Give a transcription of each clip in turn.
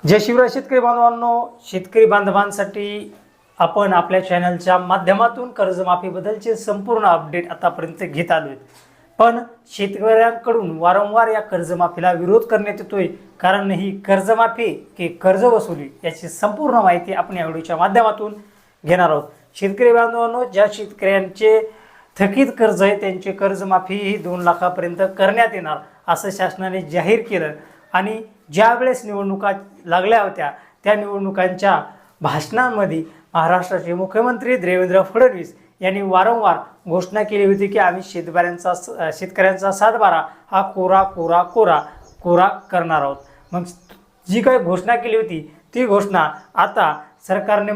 जय शिवराय शेतकरी बांधवांनो, शेतकरी बांधवांसाठी आपण आपल्या चॅनलच्या माध्यमातून कर्जमाफीबद्दलचे संपूर्ण अपडेट आतापर्यंत घेत आलो आहेत. पण शेतकऱ्यांकडून वारंवार या कर्जमाफीला विरोध करण्यात येतोय. कारण ही कर्जमाफी की कर्ज वसुली याची संपूर्ण माहिती आपण या व्हिडिओच्या माध्यमातून घेणार आहोत. शेतकरी बांधवांनो, ज्या शेतकऱ्यांचे थकीत कर्ज आहे त्यांची कर्जमाफी ही 2 लाखापर्यंत करण्यात येणार असं शासनाने जाहीर केलं. आणि ज्या वेळेस निवडणुका लागल्या होत्या त्या निवडणुकांच्या भाषणांमध्ये महाराष्ट्राचे मुख्यमंत्री देवेंद्र फडणवीस यांनी वारंवार घोषणा केली होती की आम्ही शेतकऱ्यांचा सातबारा हा कोरा कोरा कोरा कोरा करणार आहोत. मग जी काही घोषणा केली होती ती घोषणा आता सरकारने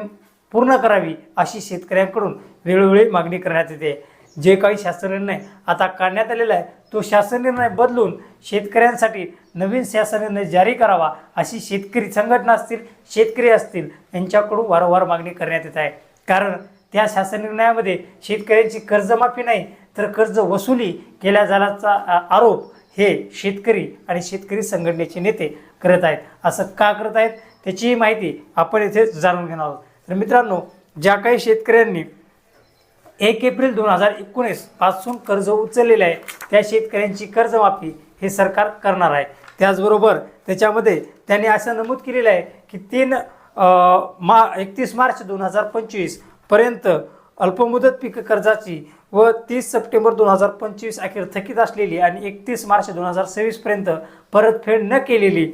पूर्ण करावी अशी शेतकऱ्यांकडून वेळोवेळी मागणी करण्यात येते. जे काही शासन निर्णय आता काढण्यात आलेला आहे तो शासन निर्णय बदलून शेतकऱ्यांसाठी नवीन शासन निर्णय जारी करावा अशी शेतकरी संघटना असतील, शेतकरी असतील यांच्याकडून वारंवार मागणी करण्यात येत आहे. कारण त्या शासन निर्णयामध्ये शेतकऱ्यांची कर्जमाफी नाही तर कर्ज वसुली केल्या जाण्याचा आरोप हे शेतकरी आणि शेतकरी संघटनेचे नेते करत आहेत. असं का करत आहेत त्याची माहिती आपण इथे जाणून घेणार आहोत. तर मित्रांनो, ज्या काही शेतकऱ्यांनी 1 एप्रिल 2019 पासून कर्ज उचललेले आहे त्या शेतकऱ्यांची कर्जमाफी हे सरकार करणार आहे. त्याचबरोबर त्याच्यामध्ये त्यांनी असं नमूद केलेलं आहे की 31 मार्च 2025 पर्यंत अल्पमुदत पीक कर्जाची व 30 सप्टेंबर 2025 अखेर थकीत असलेली आणि 31 मार्च 2026 पर्यंत परतफेड न केलेली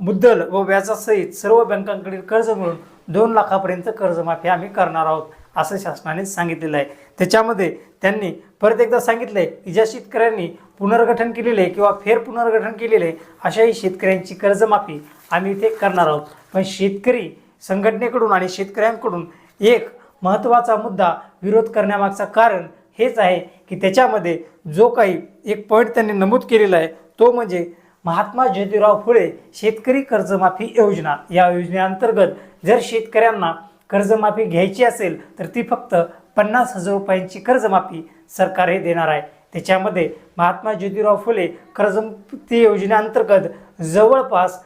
मुद्दल व व्याजासहित सर्व बँकांकडील कर्ज मिळून 2 लाखापर्यंत कर्जमाफी आम्ही करणार आहोत असं शासनाने सांगितलेलं आहे. त्याच्यामध्ये त्यांनी परत एकदा सांगितलंय की ज्या शेतकऱ्यांनी पुनर्गठन केलेले किंवा फेर पुनर्गठन केलेले अशाही शेतकऱ्यांची कर्जमाफी आम्ही इथे करणार आहोत. पण शेतकरी संघटनेकडून आणि शेतकऱ्यांकडून एक महत्त्वाचा मुद्दा विरोध करण्यामागचं कारण हेच आहे की त्याच्यामध्ये जो काही एक पॉईंट त्यांनी नमूद केलेला आहे तो म्हणजे महात्मा ज्योतिराव फुले शेतकरी कर्जमाफी योजना. या योजनेअंतर्गत जर शेतकऱ्यांना कर्जमाफी घ्यायची असेल तर ती फक्त 50,000 रुपयांची कर्जमाफी सरकार हे देणार आहे. त्याच्यामध्ये महात्मा ज्योतिराव फुले कर्जमुक्ती योजनेअंतर्गत जवळपास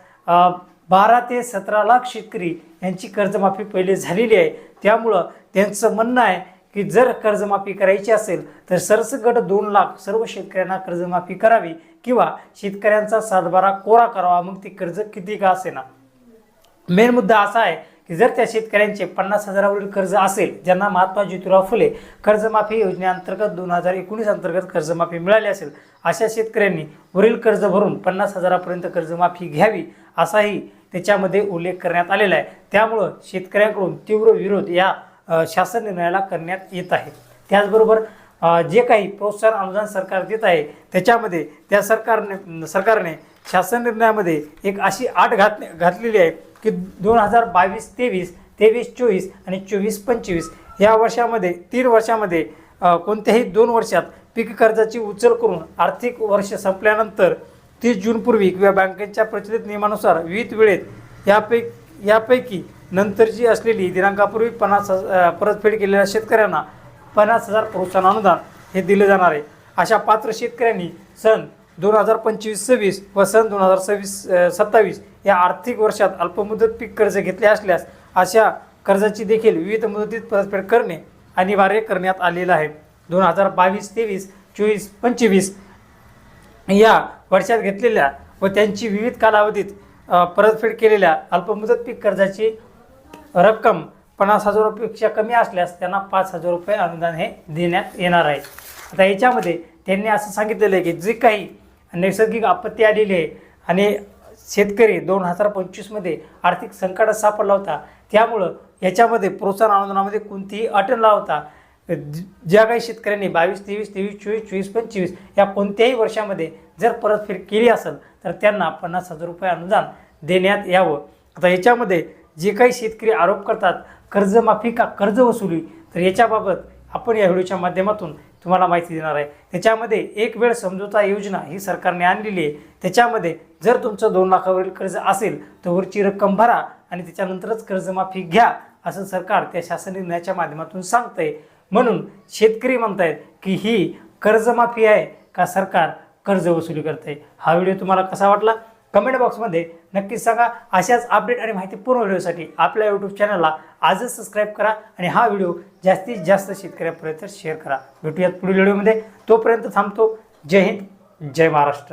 12 ते 17 लाख शेतकरी यांची कर्जमाफी पहिले झालेली आहे. त्यामुळं त्यांचं म्हणणं आहे की जर कर्जमाफी करायची असेल तर सरसकट 2 लाख सर्व शेतकऱ्यांना कर्जमाफी करावी किंवा शेतकऱ्यांचा सातबारा कोरा करावा, मग ती कर्ज किती का असेना. मेन मुद्दा असा आहे की जर त्या शेतकऱ्यांचे 50,000वरील कर्ज असेल ज्यांना महात्मा ज्योतिराव फुले कर्जमाफी योजनेअंतर्गत 2019 अंतर्गत कर्जमाफी मिळाली असेल अशा शेतकऱ्यांनी वरील कर्ज भरून 50,000पर्यंत कर्जमाफी घ्यावी असाही त्याच्यामध्ये उल्लेख करण्यात आलेला आहे. त्यामुळं शेतकऱ्यांकडून तीव्र विरोध या शासन निर्णयाला करण्यात येत आहे. त्याचबरोबर जे काही प्रोत्साहन अनुदान सरकार देत आहे त्याच्यामध्ये त्या सरकारने शासन निर्णयामध्ये एक अशी अट घातलेली आहे की 2022-23, 23-24 आणि 24-25 या वर्षामध्ये 3 वर्षामध्ये कोणत्याही 2 वर्षात पीक कर्जाची उचल करून आर्थिक वर्ष संपल्यानंतर 30 जूनपूर्वी किंवा बँकेच्या प्रचलित नियमानुसार विहित वेळेत यापैकी नंतरची असलेली दिनांकापूर्वी परतफेड केलेल्या शेतकऱ्यांना 50,000 प्रोत्साहन अनुदान हे दिले जाणार आहे. अशा पात्र शेतकऱ्यांनी सन 2025-26 व सन 2026-27 या आर्थिक वर्षात अल्पमुदत पीक कर्ज घेतले असल्यास अशा कर्जाची देखील विविध मुदतीत परतफेड करणे अनिवार्य करण्यात आलेलं आहे. 2022-23, 24-25 या वर्षात घेतलेल्या व त्यांची विविध कालावधीत परतफेड केलेल्या अल्पमुदत पीक कर्जाची रक्कम 50,000 रुपयापेक्षा कमी असल्यास त्यांना 5,000 रुपये अनुदान हे देण्यात येणार आहे. आता याच्यामध्ये त्यांनी असं सांगितलेलं आहे की जी काही नैसर्गिक आपत्ती आलेली आहे आणि शेतकरी 2025मध्ये आर्थिक संकटात सापडला होता त्यामुळं याच्यामध्ये प्रोत्साहन अनुदानामध्ये कोणतीही अट न लावता ज्या काही शेतकऱ्यांनी 22-23, 23-24, 24-25 या कोणत्याही वर्षामध्ये जर परतफेड केली असेल तर त्यांना 50,000 रुपये अनुदान देण्यात यावं. आता याच्यामध्ये जे काही शेतकरी आरोप करतात कर्जमाफी का कर्ज वसुली, तर याच्याबाबत आपण या व्हिडिओच्या माध्यमातून तुम्हाला माहिती देणार आहे. त्याच्यामध्ये एक वेळ समझोता योजना ही सरकारने आणलेली आहे. त्याच्यामध्ये जर तुमचं 2 लाखावरील कर्ज असेल तर वरची रक्कम भरा आणि त्याच्यानंतरच कर्जमाफी घ्या असं सरकार त्या शासन निर्णयाच्या माध्यमातून सांगतंय. म्हणून शेतकरी म्हणतायत की ही कर्जमाफी आहे का सरकार कर्ज वसुली करते. हा व्हिडिओ तुम्हाला कसा वाटला कमेंट बॉक्समध्ये नक्कीच सांगा. अशाच अपडेट आणि माहितीपूर्ण व्हिडिओसाठी आपल्या यूट्यूब चॅनलला आजच सबस्क्राईब करा आणि हा व्हिडिओ जास्तीत जास्त शेतकऱ्यांपर्यंत शेअर करा. भेटूयात पुढील व्हिडिओमध्ये. तोपर्यंत थांबतो. जय हिंद, जय महाराष्ट्र.